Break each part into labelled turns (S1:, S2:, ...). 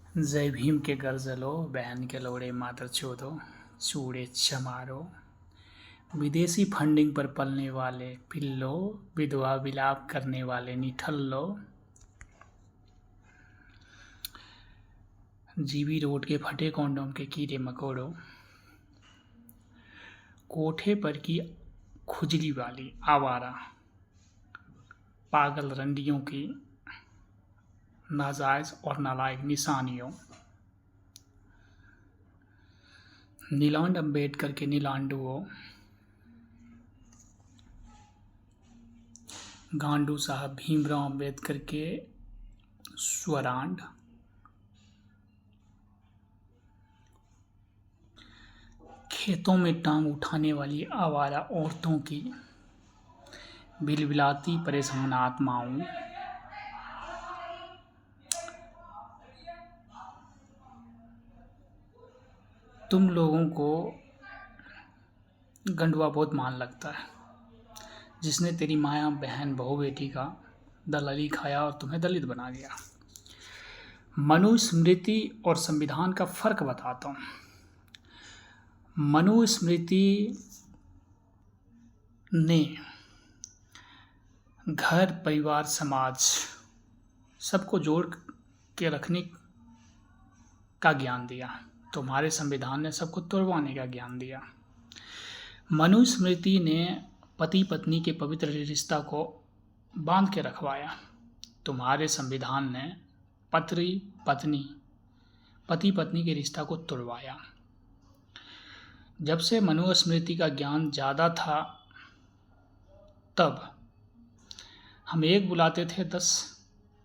S1: जय भीम के गर्जलो, बहन के लोड़े मातर चोदो, चूड़े चमारो। विदेशी फंडिंग पर पलने वाले पिल्लो, विधवा विलाप करने वाले निठल्लो। जीबी रोड के फटे कॉन्डोम के कीड़े मकोड़ो। कोठे पर की खुजली वाली आवारा पागल रंडियों की नाजायज और नालायक निशानियों। नीलांड अम्बेडकर के नीलांडुओं, गांडू साहब भीमराव अम्बेडकर के स्वरांड। खेतों में टांग उठाने वाली आवारा औरतों की बिलबिलाती परेशान आत्माओं। तुम लोगों को गंडुआ बहुत मान लगता है, जिसने तेरी माया बहन बहू बेटी का दलाली खाया और तुम्हें दलित बना दिया। मनुस्मृति और संविधान का फर्क बताता हूँ। मनुस्मृति ने घर परिवार समाज सबको जोड़ के रखने का ज्ञान दिया। तुम्हारे संविधान ने सबको तोड़वाने का ज्ञान दिया। मनुस्मृति ने पति पत्नी के पवित्र रिश्ता को बांध के रखवाया। तुम्हारे संविधान ने पति पत्नी के रिश्ता को तोड़वाया। जब से मनुस्मृति का ज्ञान ज़्यादा था, तब हम एक बुलाते थे 10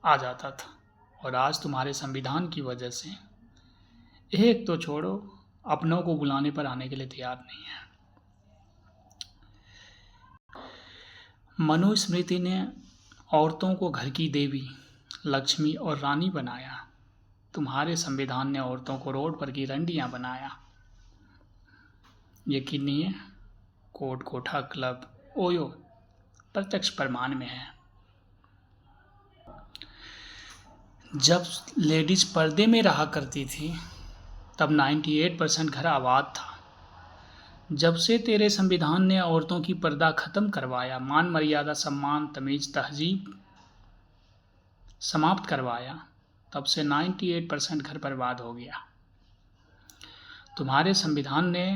S1: आ जाता था, और आज तुम्हारे संविधान की वजह से एक तो छोड़ो, अपनों को बुलाने पर आने के लिए तैयार नहीं है। मनुस्मृति ने औरतों को घर की देवी, लक्ष्मी और रानी बनाया। तुम्हारे संविधान ने औरतों को रोड पर की रंडियां बनाया। यकीन नहीं है? कोट कोठा क्लब ओयो प्रत्यक्ष प्रमाण में है। जब लेडीज पर्दे में रहा करती थी, तब 98% घर आबाद था। जब से तेरे संविधान ने औरतों की पर्दा खत्म करवाया, मान मर्यादा सम्मान तमीज तहजीब समाप्त करवाया, तब से 98% घर बर्बाद हो गया। तुम्हारे संविधान ने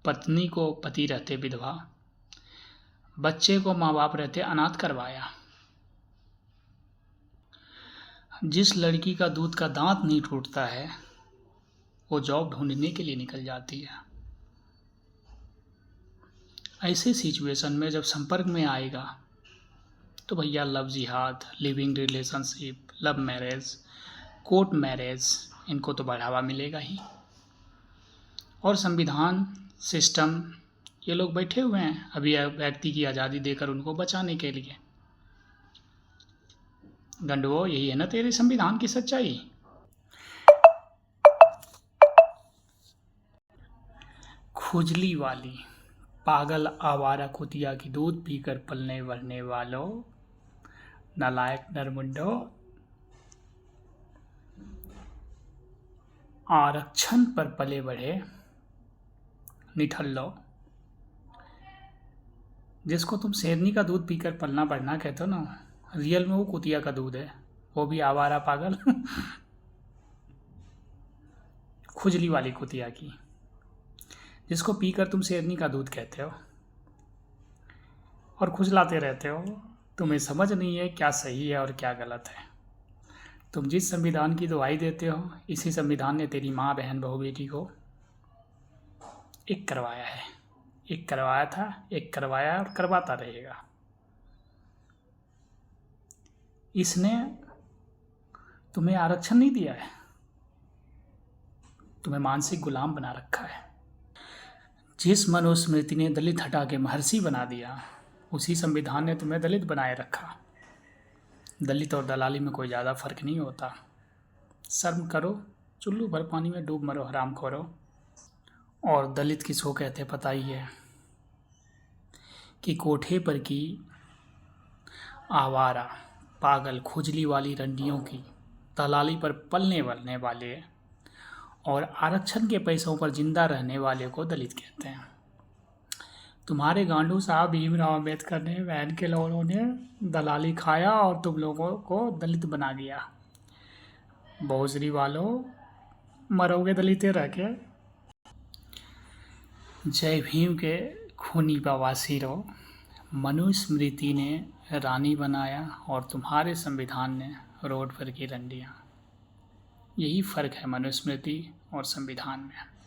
S1: पत्नी को पति रहते विधवा, बच्चे को माँ बाप रहते अनाथ करवाया। जिस लड़की का दूध का दांत नहीं टूटता है, वो जॉब ढूंढने के लिए निकल जाती है। ऐसे सिचुएशन में जब संपर्क में आएगा, तो भैया लव जिहाद, living relationship, love marriage, court marriage, इनको तो बढ़ावा मिलेगा ही। और संविधान सिस्टम, ये लोग बैठे हुए हैं अभी व्यक्ति की आज़ादी देकर उनको बचाने के लिए। गंडवो, यही है ना तेरे संविधान की सच्चाई? खुजली वाली पागल आवारा कुतिया की दूध पीकर पलने बढ़ने वालों, नालायक नरमुंडो। आरक्षण पर पले बढ़े निठल्लो, जिसको तुम शेरनी का दूध पीकर पलना बढ़ना कहते हो ना, रियल में वो कुतिया का दूध है, वो भी आवारा पागल खुजली वाली कुतिया की, जिसको पीकर तुम शेरनी का दूध कहते हो और खुजलाते रहते हो। तुम्हें समझ नहीं है क्या सही है और क्या गलत है। तुम जिस संविधान की दुहाई देते हो, इसी संविधान ने तेरी माँ बहन बहू बेटी को एक करवाया है, एक करवाया था, एक करवाया और करवाता रहेगा। इसने तुम्हें आरक्षण नहीं दिया है, तुम्हें मानसिक गुलाम बना रखा है। जिस मनुस्मृति ने दलित हटा के महर्षि बना दिया, उसी संविधान ने तुम्हें दलित बनाए रखा। दलित और दलाली में कोई ज़्यादा फर्क नहीं होता। शर्म करो, चुल्लू भर पानी में डूब मरो हराम खोरो। और दलित किसको कहते पता ही है कि कोठे पर की आवारा पागल खुजली वाली रंडियों की दलाली पर पलने वलने वाले और आरक्षण के पैसों पर जिंदा रहने वाले को दलित कहते हैं। तुम्हारे गांडू साहब भीमराव अम्बेडकर ने बहन के लोगों ने दलाली खाया और तुम लोगों को दलित बना दिया। भोसरी वालों, मरोगे दलित रह के। जय भीम के खूनी बवासीरों, मनुस्मृति ने रानी बनाया और तुम्हारे संविधान ने रोड पर की रंडियाँ। यही फ़र्क है मनुस्मृति और संविधान में।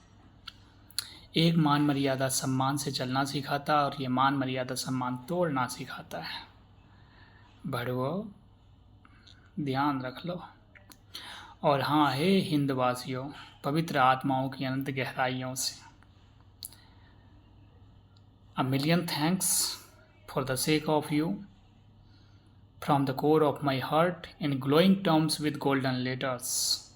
S1: एक मान मर्यादा सम्मान से चलना सिखाता और ये मान मर्यादा सम्मान तोड़ना सिखाता है। भड़वो, ध्यान रख लो। और हाँ, हे हिंदवासियों, पवित्र आत्माओं की अनंत गहराइयों से A million thanks for the sake of you from the core of my heart in glowing terms with golden letters.